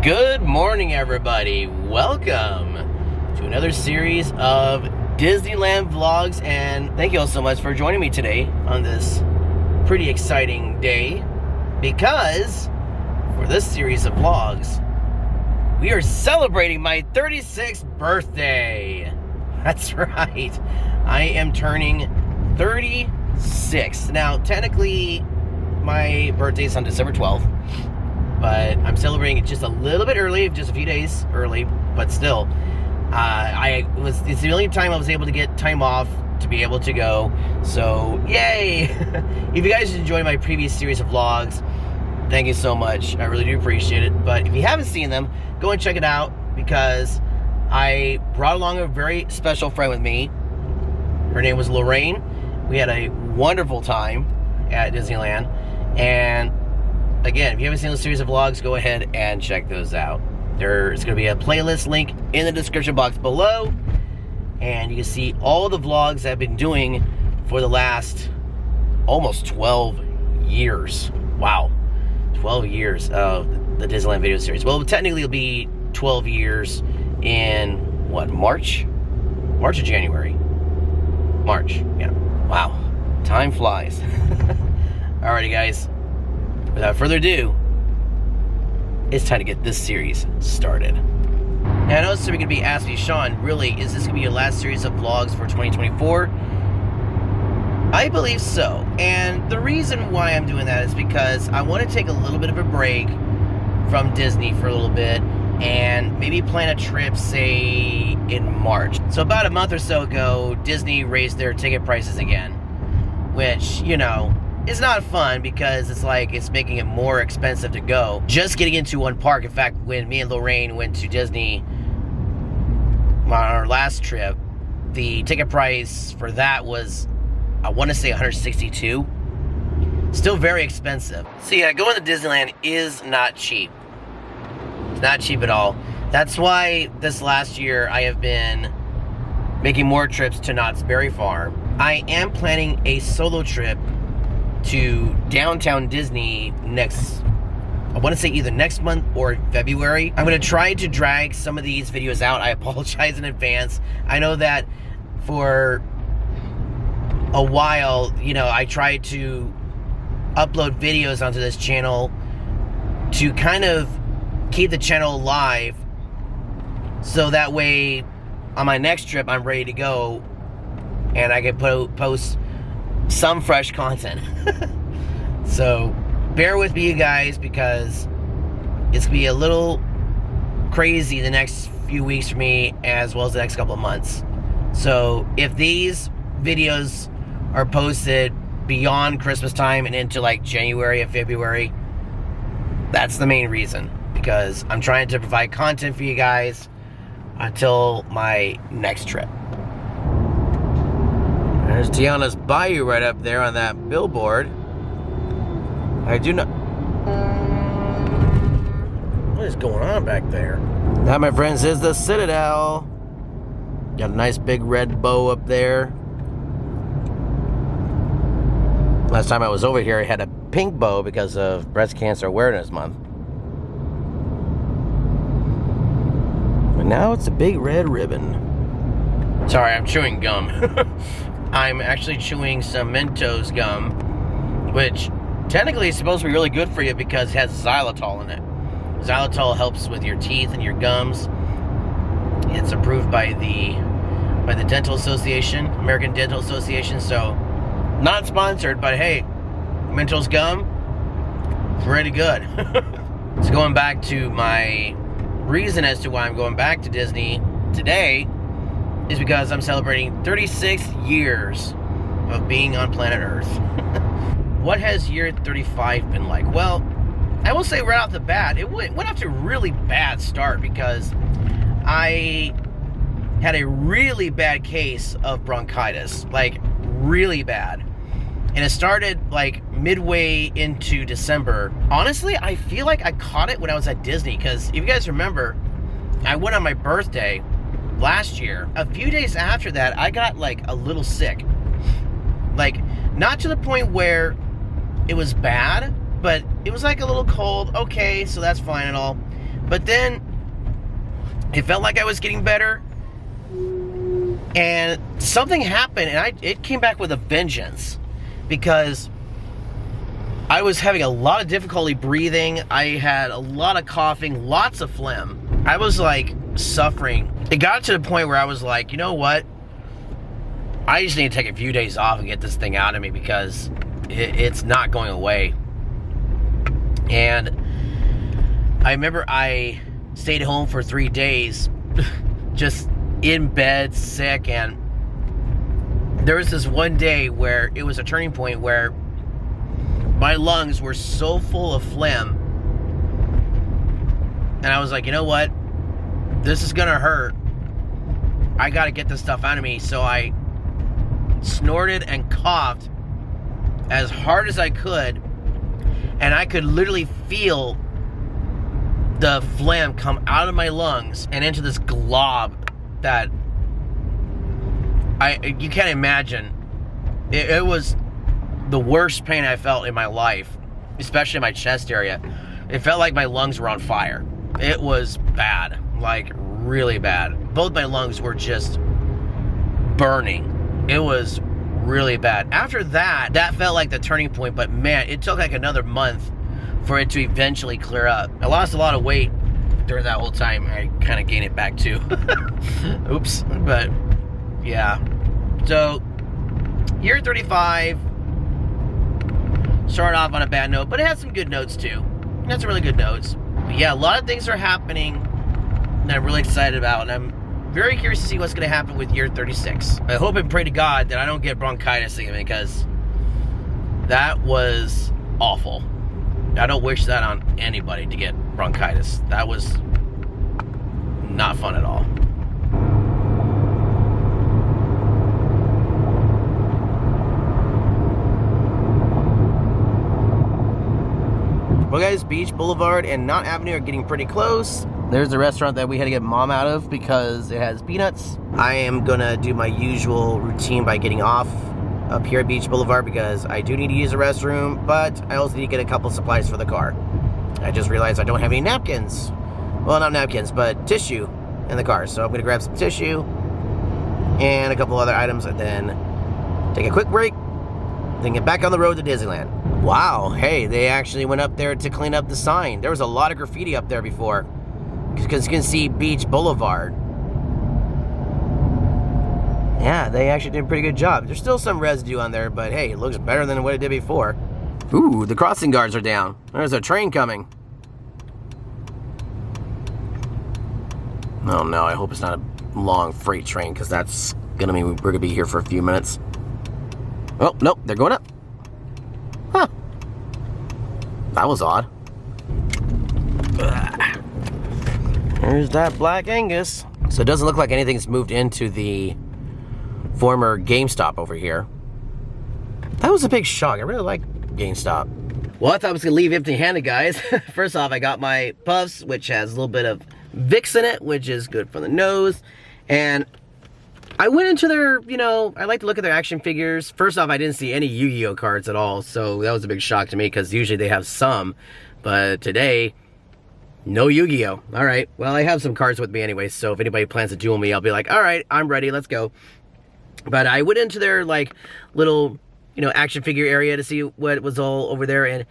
Good morning, everybody. Welcome to another series of Disneyland vlogs, and thank you all so much for joining me today on this pretty exciting day, because for this series of vlogs, we are celebrating my 36th birthday. That's right. I am turning 36. Now, technically, my birthday is on December 12th. But I'm celebrating it just a little bit early, just a few days early, but still. It's the only time I was able to get time off to be able to go, so yay! If you guys enjoyed my previous series of vlogs, thank you so much. I really do appreciate it. But if you haven't seen them, go and check it out, because I brought along a very special friend with me. Her name was Lorraine. We had a wonderful time at Disneyland, and again, if you haven't seen the series of vlogs, go ahead and check those out. There's going to be a playlist link in the description box below, and you can see all the vlogs I've been doing for the last almost 12 years. Wow, 12 years of the Disneyland video series. Well, technically it'll be 12 years in, what, March? March or January? March, yeah. Wow, time flies. Alrighty, guys. Without further ado, it's time to get this series started. Now, I know some are going to be asking me, Shaun, really, is this going to be your last series of vlogs for 2024? I believe so. And the reason why I'm doing that is because I want to take a little bit of a break from Disney for a little bit and maybe plan a trip, say, in March. So about a month or so ago, Disney raised their ticket prices again, which, you know, it's not fun, because it's like it's making it more expensive to go just getting into one park. In fact, when me and Lorraine went to Disney on our last trip, the ticket price for that was, I want to say, $162. Still very expensive. So yeah, going to Disneyland is not cheap. It's not cheap at all. That's why this last year I have been making more trips to Knott's Berry Farm. I am planning a solo trip to downtown Disney next, I want to say either next month or February. I'm going to try to drag some of these videos out. I apologize in advance. I know that for a while, you know, I tried to upload videos onto this channel to kind of keep the channel alive, so that way on my next trip I'm ready to go and I can post some fresh content. So bear with me, you guys, because it's gonna be a little crazy the next few weeks for me, as well as the next couple of months. So if these videos are posted beyond Christmas time and into like January and February, that's the main reason, because I'm trying to provide content for you guys until my next trip. There's Tiana's Bayou right up there on that billboard. I do not... What is going on back there? That, my friends, is the Citadel. Got a nice big red bow up there. Last time I was over here, I had a pink bow because of Breast Cancer Awareness Month. But now it's a big red ribbon. Sorry, I'm chewing gum. I'm actually chewing some Mentos gum, which technically is supposed to be really good for you because it has xylitol in it. Xylitol helps with your teeth and your gums. It's approved by the Dental Association, American Dental Association. So, not sponsored, but hey, Mentos gum, pretty good. So going back to my reason as to why I'm going back to Disney today, is because I'm celebrating 36 years of being on planet Earth. What has year 35 been like? Well, I will say right off the bat, it went off to a really bad start, because I had a really bad case of bronchitis, like really bad. And it started like midway into December. Honestly, I feel like I caught it when I was at Disney, because if you guys remember, I went on my birthday last year. A few days after that, I got like a little sick. Like, not to the point where it was bad, but it was like a little cold. Okay, so that's fine and all. But then it felt like I was getting better, and something happened, and it came back with a vengeance, because I was having a lot of difficulty breathing. I had a lot of coughing, lots of phlegm. I was like suffering. It got to the point where I was like, you know what? I just need to take a few days off and get this thing out of me, because it's not going away. And I remember I stayed home for 3 days, just in bed, sick, and there was this one day where it was a turning point where my lungs were so full of phlegm, and I was like, you know what? This is gonna hurt. I gotta get this stuff out of me. So I snorted and coughed as hard as I could, and I could literally feel the phlegm come out of my lungs and into this glob that you can't imagine. It was the worst pain I felt in my life, especially in my chest area. It felt like my lungs were on fire. It was bad, like really bad. Both my lungs were just burning. It was really bad. After that, that felt like the turning point, but man, it took like another month for it to eventually clear up. I lost a lot of weight during that whole time. I kind of gained it back too. Oops. But yeah. So, year 35 started off on a bad note, but it had some good notes too. It had some really good notes. But yeah, a lot of things are happening that I'm really excited about, and I'm very curious to see what's going to happen with year 36. I hope and pray to God that I don't get bronchitis again, because that was awful. I don't wish that on anybody, to get bronchitis. That was not fun at all. Well guys, Beach Boulevard and Knott Avenue are getting pretty close. There's the restaurant that we had to get Mom out of because it has peanuts. I am gonna do my usual routine by getting off up here at Beach Boulevard, because I do need to use the restroom, but I also need to get a couple supplies for the car. I just realized I don't have any napkins. Well, not napkins, but tissue in the car. So I'm gonna grab some tissue and a couple other items, and then take a quick break, then get back on the road to Disneyland. Wow, hey, they actually went up there to clean up the sign. There was a lot of graffiti up there before, because you can see Beach Boulevard. Yeah, they actually did a pretty good job. There's still some residue on there, but hey, it looks better than what it did before. Ooh, the crossing guards are down. There's a train coming. Oh no, I hope it's not a long freight train, because that's gonna mean we're gonna be here for a few minutes. Oh, nope, they're going up. Huh. That was odd. There's that Black Angus. So it doesn't look like anything's moved into the former GameStop over here. That was a big shock. I really like GameStop. Well, I thought I was gonna leave empty-handed, guys. First off, I got my Puffs, which has a little bit of Vicks in it, which is good for the nose. And I went into their, I like to look at their action figures. First off, I didn't see any Yu-Gi-Oh cards at all, so that was a big shock to me, because usually they have some, but today, no Yu-Gi-Oh. All right, well, I have some cards with me anyway, so if anybody plans to duel me, I'll be like, all right, I'm ready, let's go. But I went into their, like, little, action figure area to see what was all over there, and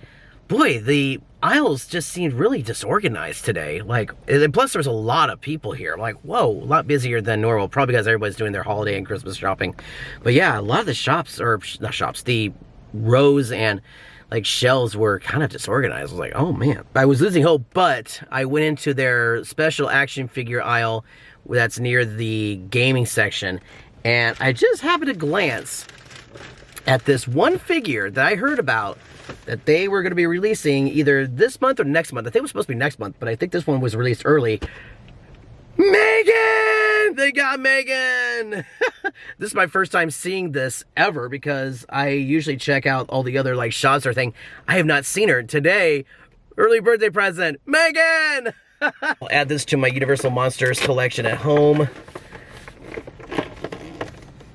boy, the aisles just seemed really disorganized today. Like, and plus there's a lot of people here. I'm like, whoa, a lot busier than normal. Probably because everybody's doing their holiday and Christmas shopping. But yeah, a lot of the shops, or not shops, the rows and like shelves were kind of disorganized. I was like, oh man. I was losing hope, but I went into their special action figure aisle that's near the gaming section, and I just happened to glance at this one figure that I heard about, that they were going to be releasing either this month or next month. I think it was supposed to be next month, but I think this one was released early. Megan! They got Megan! This is my first time seeing this ever, because I usually check out all the other like shots or thing. I have not seen her. Today, early birthday present, Megan! I'll add this to my Universal Monsters collection at home.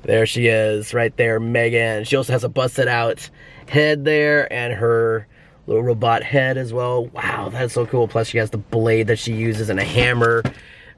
There she is, right there, Megan. She also has a busted out head there, and her little robot head as well. Wow, that's so cool. Plus she has the blade that she uses and a hammer.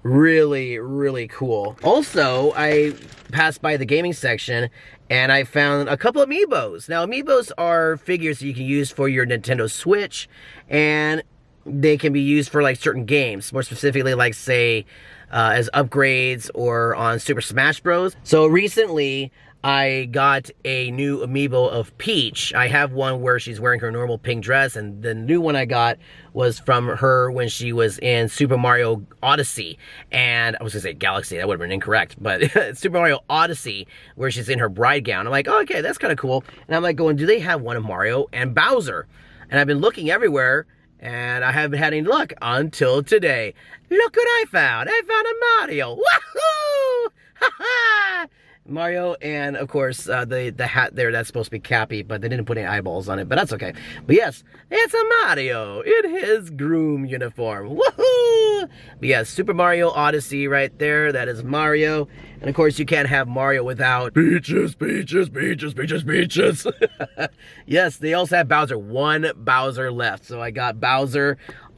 Really, really cool. Also, I passed by the gaming section and I found a couple of amiibos. Now, amiibos are figures that you can use for your Nintendo Switch, and they can be used for like certain games, more specifically like say as upgrades or on Super Smash Bros. So recently I got a new amiibo of Peach. I have one where she's wearing her normal pink dress, and the new one I got was from her when she was in Super Mario Odyssey. And I was gonna say Galaxy, that would have been incorrect, but Super Mario Odyssey, where she's in her bride gown. I'm like, oh, okay, that's kind of cool. And I'm like going, do they have one of Mario and Bowser? And I've been looking everywhere, and I haven't had any luck until today. Look what I found. I found a Mario. Woohoo! Ha ha! Mario, and of course the hat there, that's supposed to be Cappy, but they didn't put any eyeballs on it, but that's okay. But yes, it's a Mario in his groom uniform. Woohoo! But yes, Super Mario Odyssey right there, that is Mario. And of course you can't have Mario without Peaches, Peaches, Peaches, Peaches, Peaches. Yes, they also have Bowser. One Bowser left, so I got Bowser.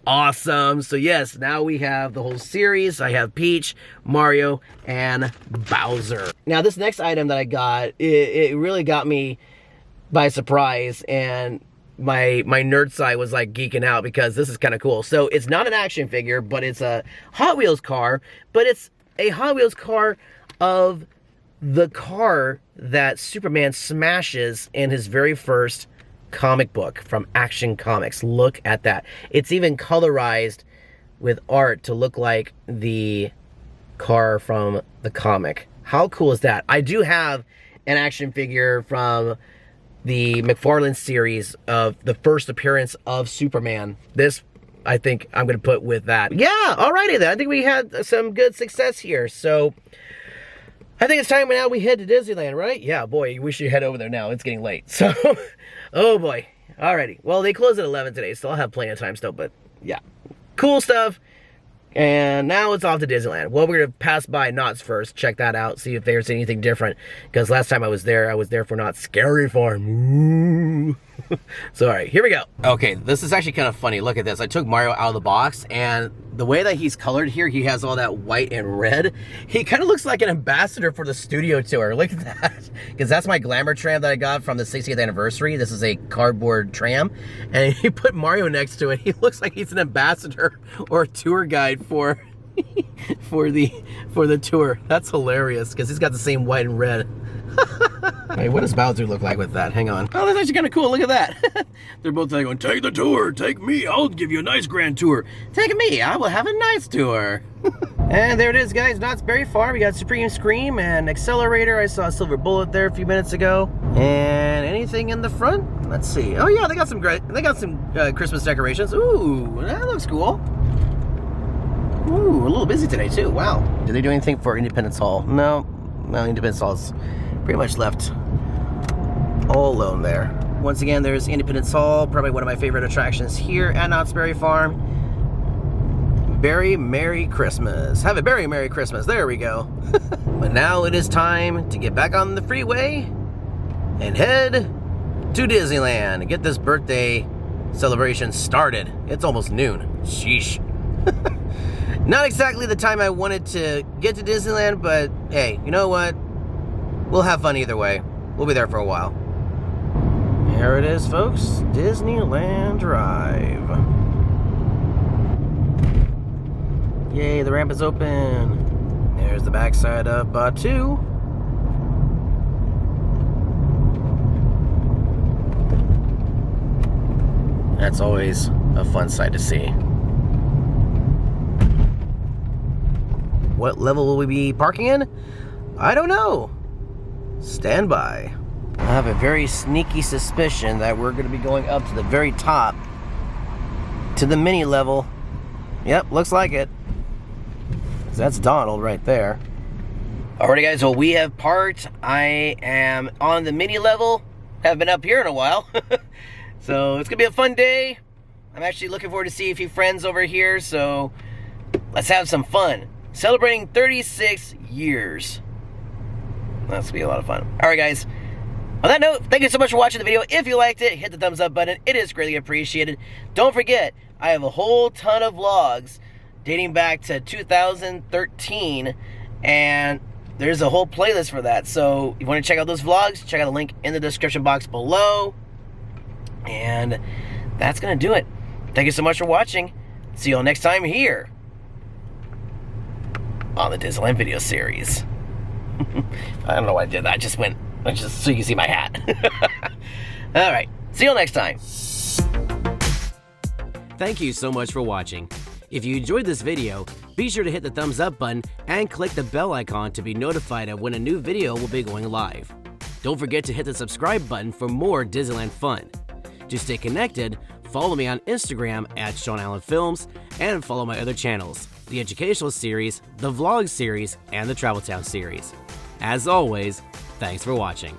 Awesome. So yes, now we have the whole series. I have Peach, Mario, and Bowser. Now this next item that I got, it really got me by surprise, and my nerd side was like geeking out because this is kind of cool. So it's not an action figure, but it's a Hot Wheels car, but it's a Hot Wheels car of the car that Superman smashes in his very first comic book from Action Comics. Look at that. It's even colorized with art to look like the car from the comic. How cool is that? I do have an action figure from the McFarlane series of the first appearance of Superman. This, I think I'm going to put with that. Yeah, alrighty then. I think we had some good success here. So I think it's time now we head to Disneyland, right? Yeah, boy, we should head over there now. It's getting late. So, oh boy. Alrighty. Well, they close at 11 today, so I'll have plenty of time still, but yeah. Cool stuff. And now it's off to Disneyland. Well, we're going to pass by Knott's first, check that out, see if there's anything different. Because last time I was there for Knott's Scary Farm. Ooh. So, alright, here we go. Okay, this is actually kind of funny. Look at this. I took Mario out of the box, and the way that he's colored here, he has all that white and red. He kind of looks like an ambassador for the studio tour. Look at that. Because that's my glamour tram that I got from the 60th anniversary. This is a cardboard tram. And he put Mario next to it. He looks like he's an ambassador or a tour guide for the tour. That's hilarious because he's got the same white and red. Hey, what does Bowser look like with that? Hang on. Oh, that's actually kind of cool. Look at that. They're both like going, take the tour, take me, I'll give you a nice grand tour. Take me, I will have a nice tour. And there it is, guys. Knott's Berry Farm. We got Supreme Scream and Accelerator. I saw a Silver Bullet there a few minutes ago. And anything in the front? Let's see. Oh yeah, they got some Christmas decorations. Ooh, that looks cool. Ooh, a little busy today too. Wow. Did they do anything for Independence Hall? No, Independence Hall's pretty much left all alone there. Once again, there's Independence Hall, probably one of my favorite attractions here at Knott's Berry Farm. Very Merry Christmas. Have a very Merry Christmas. There we go. But now it is time to get back on the freeway and head to Disneyland and get this birthday celebration started. It's almost noon. Sheesh. Not exactly the time I wanted to get to Disneyland, but hey, you know what? We'll have fun either way. We'll be there for a while. Here it is, folks. Disneyland Drive. Yay, the ramp is open. There's the backside of Batuu. That's always a fun sight to see. What level will we be parking in? I don't know. Stand by. I have a very sneaky suspicion that we're going to be going up to the very top, to the mini level. Yep, looks like it. That's Donald right there. Alrighty guys, well we have parked. I am on the mini level. Haven't been up here in a while. So it's going to be a fun day. I'm actually looking forward to see a few friends over here, so let's have some fun. Celebrating 36 years. That's going to be a lot of fun. Alright guys, On that note, thank you so much for watching the video. If you liked it, hit the thumbs up button. It is greatly appreciated. Don't forget, I have a whole ton of vlogs dating back to 2013, and there's a whole playlist for that. So if you want to check out those vlogs, check out the link in the description box below. And that's going to do it. Thank you so much for watching. See you all next time here on the Disneyland video series. I don't know why I did that. I just went, just so you can see my hat. All right. See you all next time. Thank you so much for watching. If you enjoyed this video, be sure to hit the thumbs up button and click the bell icon to be notified of when a new video will be going live. Don't forget to hit the subscribe button for more Disneyland fun. To stay connected, follow me on Instagram at Shaun Allen Films and follow my other channels, the Educational Series, the Vlog Series, and the Travel Town Series. As always, thanks for watching.